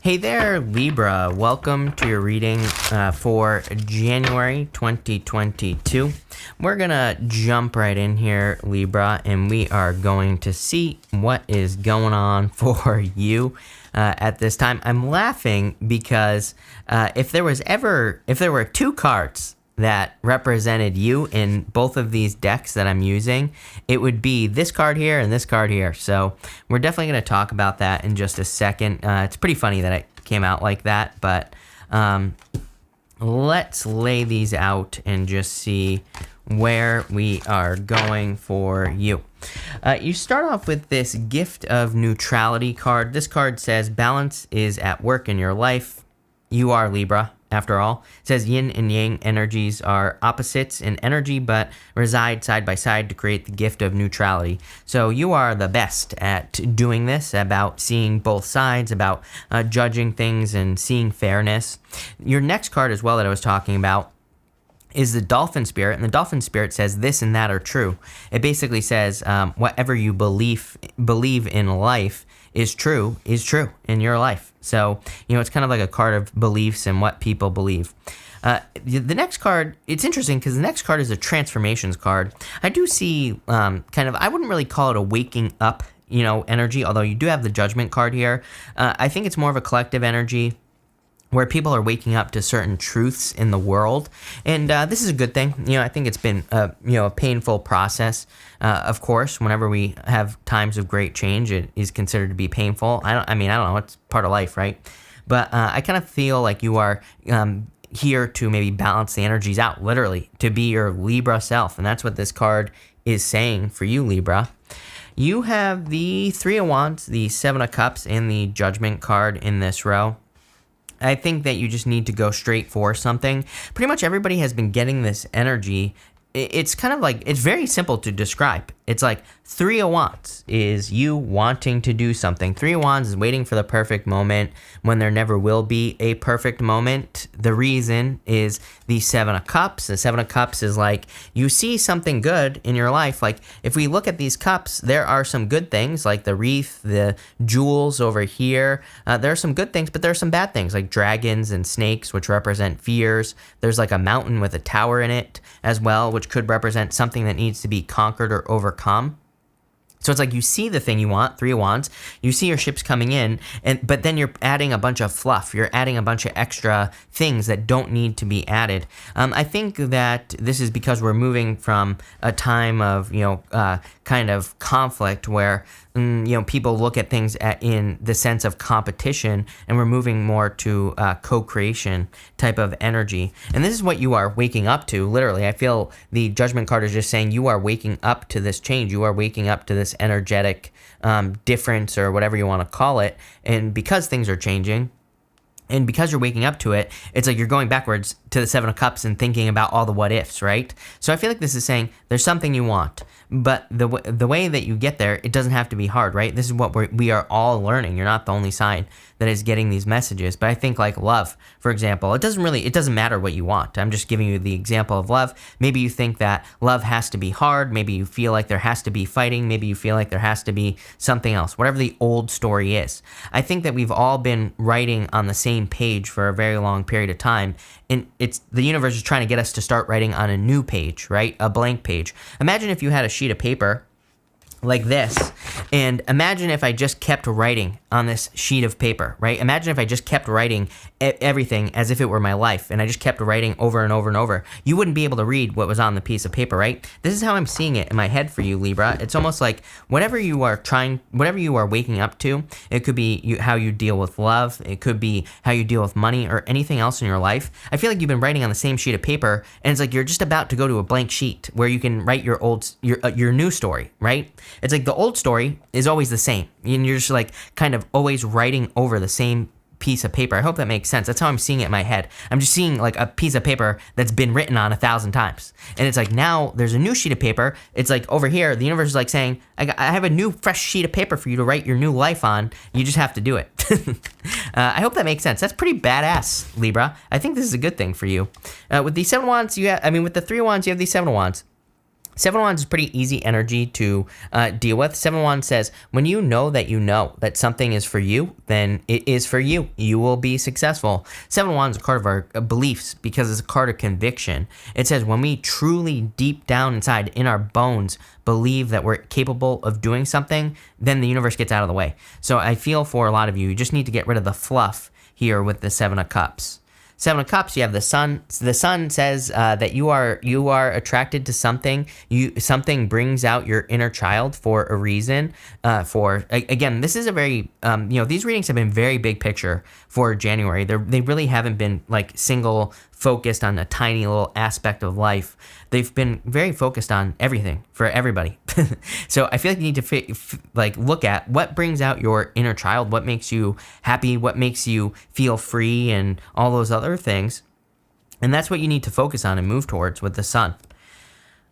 Hey there, Libra. Welcome to your reading for January 2022. We're going to jump right in here, Libra, and we are going to see what is going on for you at this time. I'm laughing because if there were two cards that represented you in both of these decks that I'm using, it would be this card here and this card here. So we're definitely going to talk about that in just a second. It's pretty funny that it came out like that, but let's lay these out and just see where we are going for you. You start off with this Gift of Neutrality card. This card says balance is at work in your life. You are Libra. After all, it says yin and yang energies are opposites in energy, but reside side by side to create the gift of neutrality. So you are the best at doing this, about seeing both sides, about judging things and seeing fairness. Your next card as well that I was talking about is the Dolphin Spirit, and the Dolphin Spirit says this and that are true. It basically says whatever you believe in life is true in your life. So, it's kind of like a card of beliefs and what people believe. The next card, it's interesting because the next card is a transformations card. I do see I wouldn't really call it a waking up, energy, although you do have the Judgment card here. I think it's more of a collective energy where people are waking up to certain truths in the world. And this is a good thing. I think it's been, a painful process. Of course, whenever we have times of great change, it is considered to be painful. I don't know. It's part of life, right? But I kind of feel like you are here to maybe balance the energies out, literally, to be your Libra self. And that's what this card is saying for you, Libra. You have the Three of Wands, the Seven of Cups, and the Judgment card in this row. I think that you just need to go straight for something. Pretty much everybody has been getting this energy. It's kind of like, it's very simple to describe. It's like Three of Wands is you wanting to do something. Three of Wands is waiting for the perfect moment when there never will be a perfect moment. The reason is the Seven of Cups. The Seven of Cups is like you see something good in your life. Like if we look at these cups, there are some good things like the wreath, the jewels over here. There are some good things, but there are some bad things like dragons and snakes, which represent fears. There's like a mountain with a tower in it as well, which could represent something that needs to be conquered or overcome. So it's like you see the thing you want, Three of Wands, you see your ships coming in, but then you're adding a bunch of fluff. You're adding a bunch of extra things that don't need to be added. I think that this is because we're moving from a time of, kind of conflict where, people look at things in the sense of competition, and we're moving more to co-creation type of energy. And this is what you are waking up to, literally. I feel the Judgment card is just saying you are waking up to this change. You are waking up to this energetic difference or whatever you want to call it. And because things are changing, and because you're waking up to it, it's like you're going backwards to the Seven of Cups and thinking about all the what ifs, right? So I feel like this is saying there's something you want, but the way that you get there, it doesn't have to be hard, right? This is what we are all learning. You're not the only sign that is getting these messages. But I think like love, for example, it doesn't matter what you want. I'm just giving you the example of love. Maybe you think that love has to be hard. Maybe you feel like there has to be fighting. Maybe you feel like there has to be something else, whatever the old story is. I think that we've all been writing on the same page for a very long period of time, and the universe is trying to get us to start writing on a new page, right? A blank page. Imagine if you had a sheet of paper like this, and imagine if I just kept writing on this sheet of paper, right? Imagine if I just kept writing everything as if it were my life, and I just kept writing over and over and over. You wouldn't be able to read what was on the piece of paper, right? This is how I'm seeing it in my head for you, Libra. It's almost like whatever you are waking up to, it could be how you deal with love, it could be how you deal with money or anything else in your life. I feel like you've been writing on the same sheet of paper, and it's like you're just about to go to a blank sheet where you can write your new story, right? It's like the old story is always the same, and you're just like kind of always writing over the same piece of paper. I hope that makes sense. That's how I'm seeing it in my head. I'm just seeing like a piece of paper that's been written on 1,000 times. And it's like now there's a new sheet of paper. It's like over here, the universe is like saying, I have a new fresh sheet of paper for you to write your new life on. You just have to do it. I hope that makes sense. That's pretty badass, Libra. I think this is a good thing for you. With the Seven of Wands, with the Three of Wands, you have the Seven of Wands. Seven of Wands is pretty easy energy to deal with. Seven of Wands says, when you know that something is for you, then it is for you. You will be successful. Seven of Wands is a card of our beliefs because it's a card of conviction. It says when we truly deep down inside in our bones believe that we're capable of doing something, then the universe gets out of the way. So I feel for a lot of you, you just need to get rid of the fluff here with the Seven of Cups. Seven of Cups, you have the sun. The sun says that you are attracted to something. Something brings out your inner child for a reason. Again, this is a very these readings have been very big picture for January. They really haven't been like single focused on a tiny little aspect of life. They've been very focused on everything for everybody. So I feel like you need to look at what brings out your inner child, what makes you happy, what makes you feel free, and all those other things. And that's what you need to focus on and move towards with the sun.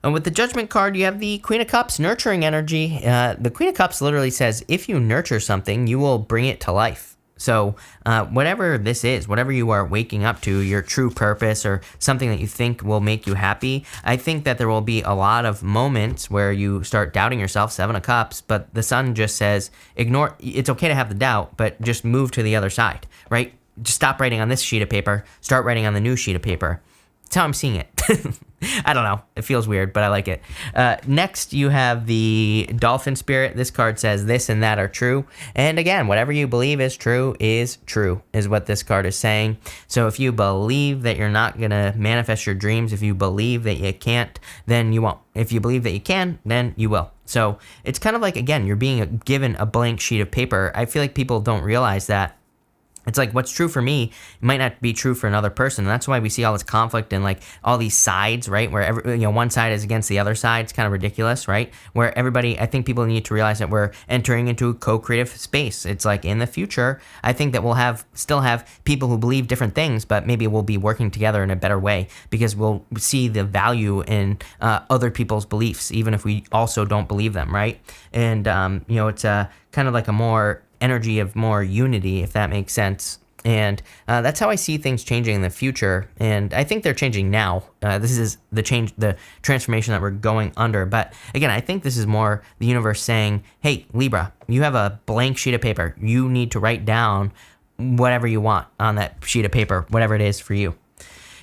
And with the Judgment card, you have the Queen of Cups, nurturing energy. The Queen of Cups literally says, if you nurture something, you will bring it to life. So whatever this is, whatever you are waking up to, your true purpose or something that you think will make you happy, I think that there will be a lot of moments where you start doubting yourself, Seven of Cups, but the sun just says, ignore, it's okay to have the doubt, but just move to the other side, right? Just stop writing on this sheet of paper, start writing on the new sheet of paper. That's how I'm seeing it. I don't know. It feels weird, but I like it. Next, you have the Dolphin Spirit. This card says this and that are true. And again, whatever you believe is true, is what this card is saying. So if you believe that you're not going to manifest your dreams, if you believe that you can't, then you won't. If you believe that you can, then you will. So it's kind of like, again, you're being given a blank sheet of paper. I feel like people don't realize that. It's like what's true for me might not be true for another person. And that's why we see all this conflict and like all these sides, right? Where one side is against the other side. It's kind of ridiculous, right? Where everybody, I think people need to realize that we're entering into a co-creative space. It's like in the future, I think that we'll still have people who believe different things, but maybe we'll be working together in a better way because we'll see the value in other people's beliefs, even if we also don't believe them, right? And, it's kind of like a more energy of more unity, if that makes sense. And that's how I see things changing in the future. And I think they're changing now. This is the transformation that we're going under. But again, I think this is more the universe saying, hey, Libra, you have a blank sheet of paper. You need to write down whatever you want on that sheet of paper, whatever it is for you.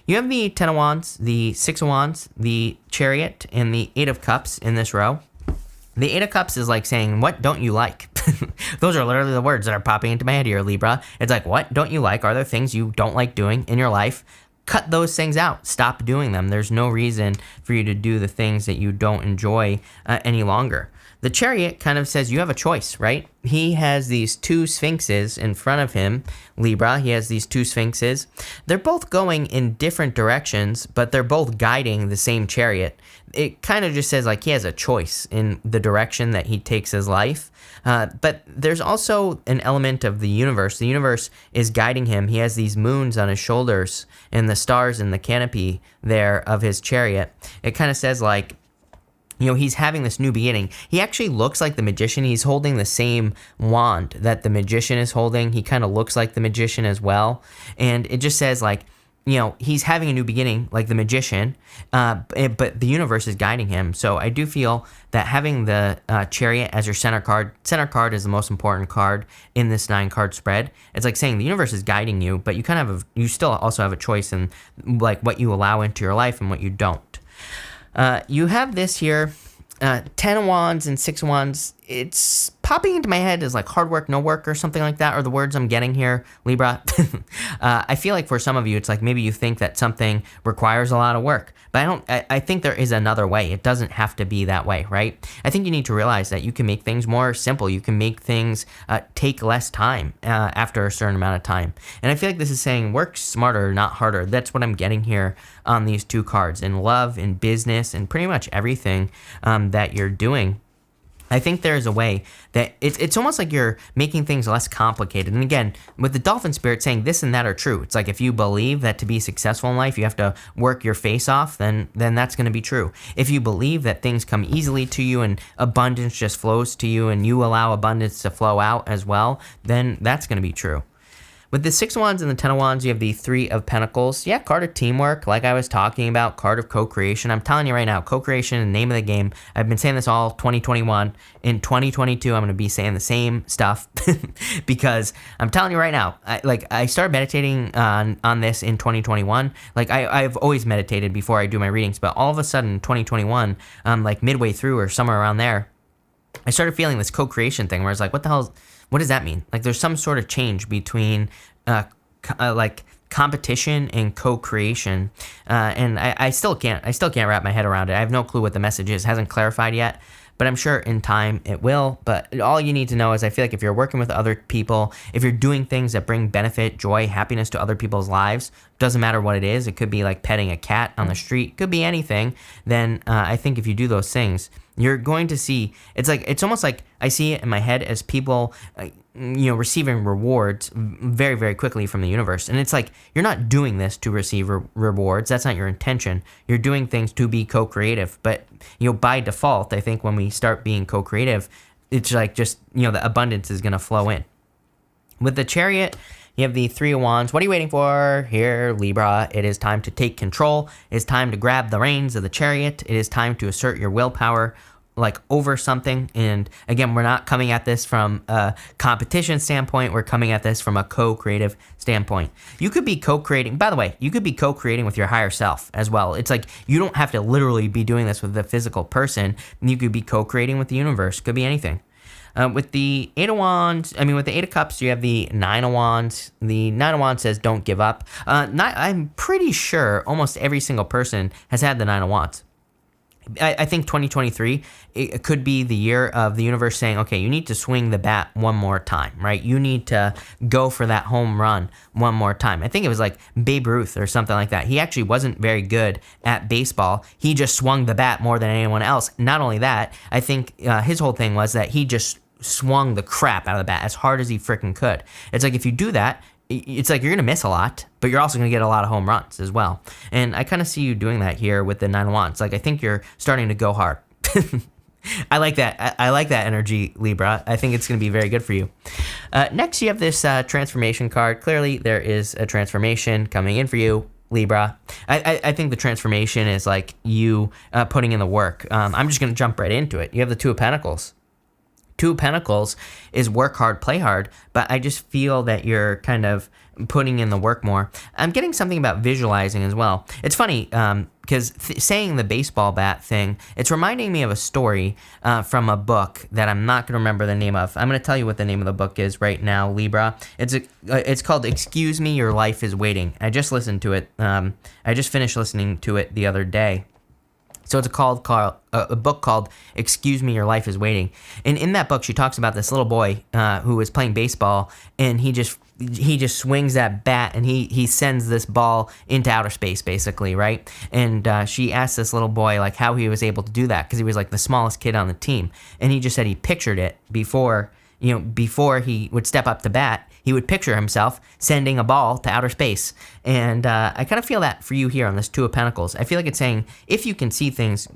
You have the Ten of Wands, the Six of Wands, the Chariot, and the Eight of Cups in this row. The Eight of Cups is like saying, what don't you like? Those are literally the words that are popping into my head here, Libra. It's like, what don't you like? Are there things you don't like doing in your life? Cut those things out. Stop doing them. There's no reason for you to do the things that you don't enjoy any longer. The Chariot kind of says you have a choice, right? He has these two sphinxes in front of him, Libra. He has these two sphinxes. They're both going in different directions, but they're both guiding the same chariot. It kind of just says like he has a choice in the direction that he takes his life. But there's also an element of the universe. The universe is guiding him. He has these moons on his shoulders and the stars in the canopy there of his chariot. It kind of says like, he's having this new beginning. He actually looks like the magician. He's holding the same wand that the magician is holding. He kind of looks like the magician as well. And it just says like, he's having a new beginning like the magician, but the universe is guiding him. So I do feel that having the Chariot as your center card is the most important card in this 9-card spread. It's like saying the universe is guiding you, but you still also have a choice in like what you allow into your life and what you don't. You have this here, 10 of Wands and 6 of Wands. It's popping into my head as like hard work, no work or something like that are the words I'm getting here, Libra. I feel like for some of you, it's like maybe you think that something requires a lot of work, but I think there is another way. It doesn't have to be that way, right? I think you need to realize that you can make things more simple. You can make things take less time after a certain amount of time. And I feel like this is saying work smarter, not harder. That's what I'm getting here on these two cards in love, in business, and pretty much everything that you're doing. I think there's a way that it's almost like you're making things less complicated. And again, with the Dolphin Spirit saying this and that are true. It's like if you believe that to be successful in life, you have to work your face off, then that's going to be true. If you believe that things come easily to you and abundance just flows to you and you allow abundance to flow out as well, then that's going to be true. With the 6 of Wands and the 10 of Wands, you have the 3 of Pentacles. Yeah, card of teamwork, like I was talking about, card of co-creation. I'm telling you right now, co-creation is the name of the game. I've been saying this all 2021. In 2022, I'm going to be saying the same stuff because I'm telling you right now, I started meditating on this in 2021. Like I've always meditated before I do my readings, but all of a sudden in 2021, like midway through or somewhere around there, I started feeling this co-creation thing where I was like, what does that mean? Like there's some sort of change between like competition and co-creation, and I still can't wrap my head around it. I have no clue what the message is. It hasn't clarified yet, but I'm sure in time it will. But all you need to know is I feel like if you're working with other people, if you're doing things that bring benefit, joy, happiness to other people's lives, doesn't matter what it is. It could be like petting a cat on the street, could be anything. Then I think if you do those things, you're going to see, it's almost like I see it in my head as people, receiving rewards very, very quickly from the universe. And it's like, you're not doing this to receive rewards. That's not your intention. You're doing things to be co-creative. But, by default, I think when we start being co-creative, it's like just, the abundance is going to flow in. With the Chariot, you have the 3 of Wands. What are you waiting for here, Libra? It is time to take control. It is time to grab the reins of the chariot. It is time to assert your willpower over something. And again, we're not coming at this from a competition standpoint. We're coming at this from a co-creative standpoint. You could be co-creating, by the way, you could be co-creating with your higher self as well. It's like you don't have to literally be doing this with the physical person. You could be co-creating with the universe. Could be anything. With the 8 of Wands, with the 8 of Cups, you have the 9 of Wands. The 9 of Wands says don't give up. I'm pretty sure almost every single person has had the 9 of Wands. I think 2023, it could be the year of the universe saying, okay, you need to swing the bat one more time, right? You need to go for that home run one more time. I think it was like Babe Ruth or something like that. He actually wasn't very good at baseball. He just swung the bat more than anyone else. Not only that, I think his whole thing was that he just swung the crap out of the bat as hard as he freaking could. It's like if you do that, it's like you're going to miss a lot, but you're also going to get a lot of home runs as well. And I kind of see you doing that here with the 9 of Wands. Like I think you're starting to go hard. I like that. I like that energy, Libra. I think it's going to be very good for you. Next, you have this transformation card. Clearly, there is a transformation coming in for you, Libra. I think the transformation is like you putting in the work. I'm just going to jump right into it. You have the 2 of Pentacles. 2 of Pentacles is work hard, play hard, but I just feel that you're kind of putting in the work more. I'm getting something about visualizing as well. It's funny because saying the baseball bat thing, it's reminding me of a story from a book that I'm not going to remember the name of. I'm going to tell you what the name of the book is right now, Libra. It's called Excuse Me, Your Life is Waiting. I just listened to it. I just finished listening to it the other day. So it's a book called Excuse Me, Your Life is Waiting. And in that book, she talks about this little boy who was playing baseball, and he just swings that bat, and he sends this ball into outer space, basically, right? And she asked this little boy, like, how he was able to do that, because he was, like, the smallest kid on the team. And he just said he pictured it before he would step up to bat. He would picture himself sending a ball to outer space. And I kind of feel that for you here on this 2 of Pentacles. I feel like it's saying if you can see things,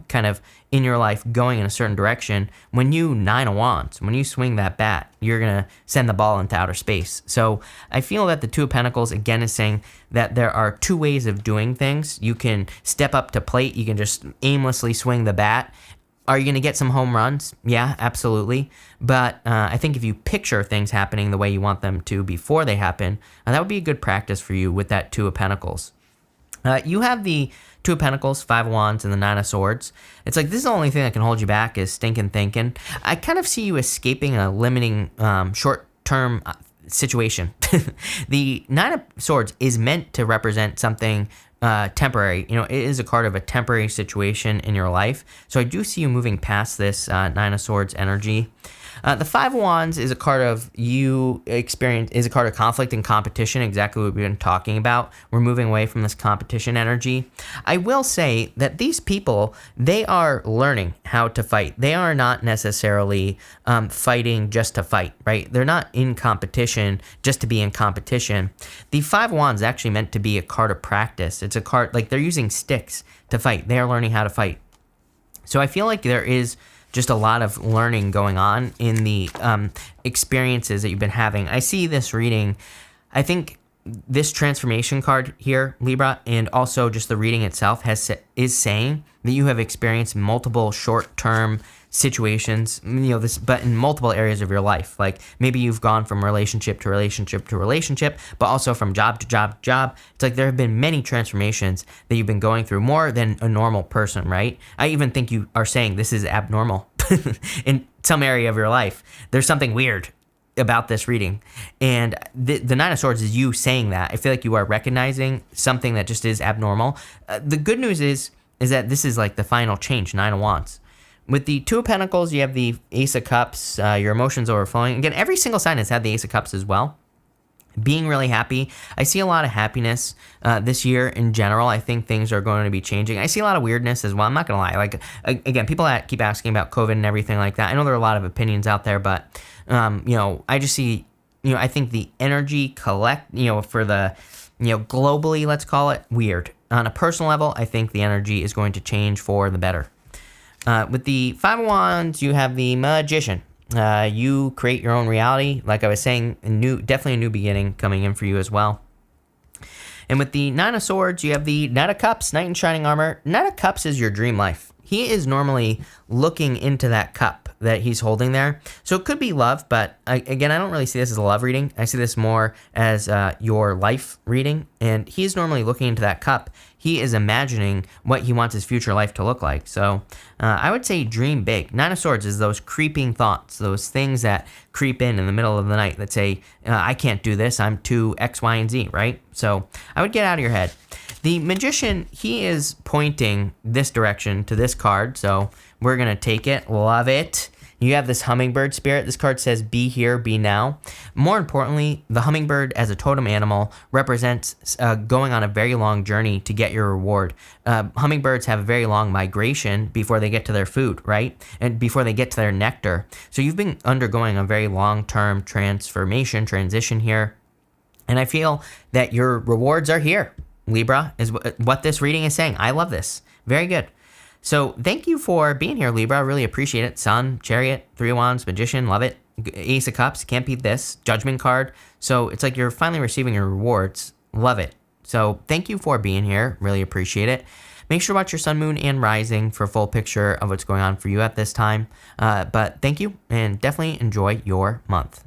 kind of in your life going in a certain direction, when you 9 of Wands, when you swing that bat, you're going to send the ball into outer space. So I feel that the 2 of Pentacles, again, is saying that there are 2 ways of doing things. You can step up to plate. You can just aimlessly swing the bat. Are you going to get some home runs? Yeah, absolutely. But I think if you picture things happening the way you want them to before they happen, that would be a good practice for you with that 2 of Pentacles. You have the 2 of Pentacles, 5 of Wands, and the 9 of Swords. It's like this is the only thing that can hold you back is stinking thinking. I kind of see you escaping a limiting short-term situation. The 9 of Swords is meant to represent something temporary. It is a card of a temporary situation in your life. So I do see you moving past this 9 of Swords energy. The 5 of Wands is a card of a card of conflict and competition, exactly what we've been talking about. We're moving away from this competition energy. I will say that these people, they are learning how to fight. They are not necessarily fighting just to fight, right? They're not in competition just to be in competition. The 5 of Wands is actually meant to be a card of practice. It's a card, like they're using sticks to fight. They are learning how to fight. So I feel like there is just a lot of learning going on in the experiences that you've been having. I see this reading I think this transformation card here, Libra, and also just the reading itself is saying that you have experienced multiple short-term situations, but in multiple areas of your life. Like maybe you've gone from relationship to relationship to relationship, but also from job to job to job. It's like there have been many transformations that you've been going through, more than a normal person, right? I even think you are saying this is abnormal in some area of your life. There's something weird about this reading, and the Nine of Swords is you saying that. I feel like you are recognizing something that just is abnormal. The good news is that this is like the final change, Nine of Wands. With the Two of Pentacles, you have the Ace of Cups, your emotions overflowing. Again, every single sign has had the Ace of Cups as well. Being really happy. I see a lot of happiness this year in general. I think things are going to be changing. I see a lot of weirdness as well. I'm not going to lie. Like, again, people that keep asking about COVID and everything like that. I know there are a lot of opinions out there, but, I just see, I think the energy for the, globally, let's call it, weird. On a personal level, I think the energy is going to change for the better. With the Five of Wands, you have the Magician. You create your own reality. Like I was saying, definitely a new beginning coming in for you as well. And with the Nine of Swords, you have the Knight of Cups, Knight in Shining Armor. Knight of Cups is your dream life. He is normally looking into that cup that he's holding there. So it could be love, but again, I don't really see this as a love reading. I see this more as your life reading. And he's normally looking into that cup. He is imagining what he wants his future life to look like. So I would say dream big. Nine of Swords is those creeping thoughts, those things that creep in the middle of the night that say, I can't do this. I'm too X, Y, and Z, right? So I would get out of your head. The Magician, he is pointing this direction to this card, so we're going to take it. Love it. You have this hummingbird spirit. This card says, be here, be now. More importantly, the hummingbird as a totem animal represents going on a very long journey to get your reward. Hummingbirds have a very long migration before they get to their food, right? And before they get to their nectar. So you've been undergoing a very long-term transition here. And I feel that your rewards are here, Libra, is what this reading is saying. I love this. Very good. So thank you for being here, Libra. I really appreciate it. Sun, Chariot, Three of Wands, Magician, love it. Ace of Cups, can't beat this. Judgment card. So it's like you're finally receiving your rewards. Love it. So thank you for being here. Really appreciate it. Make sure to watch your sun, moon, and rising for a full picture of what's going on for you at this time. But thank you, and definitely enjoy your month.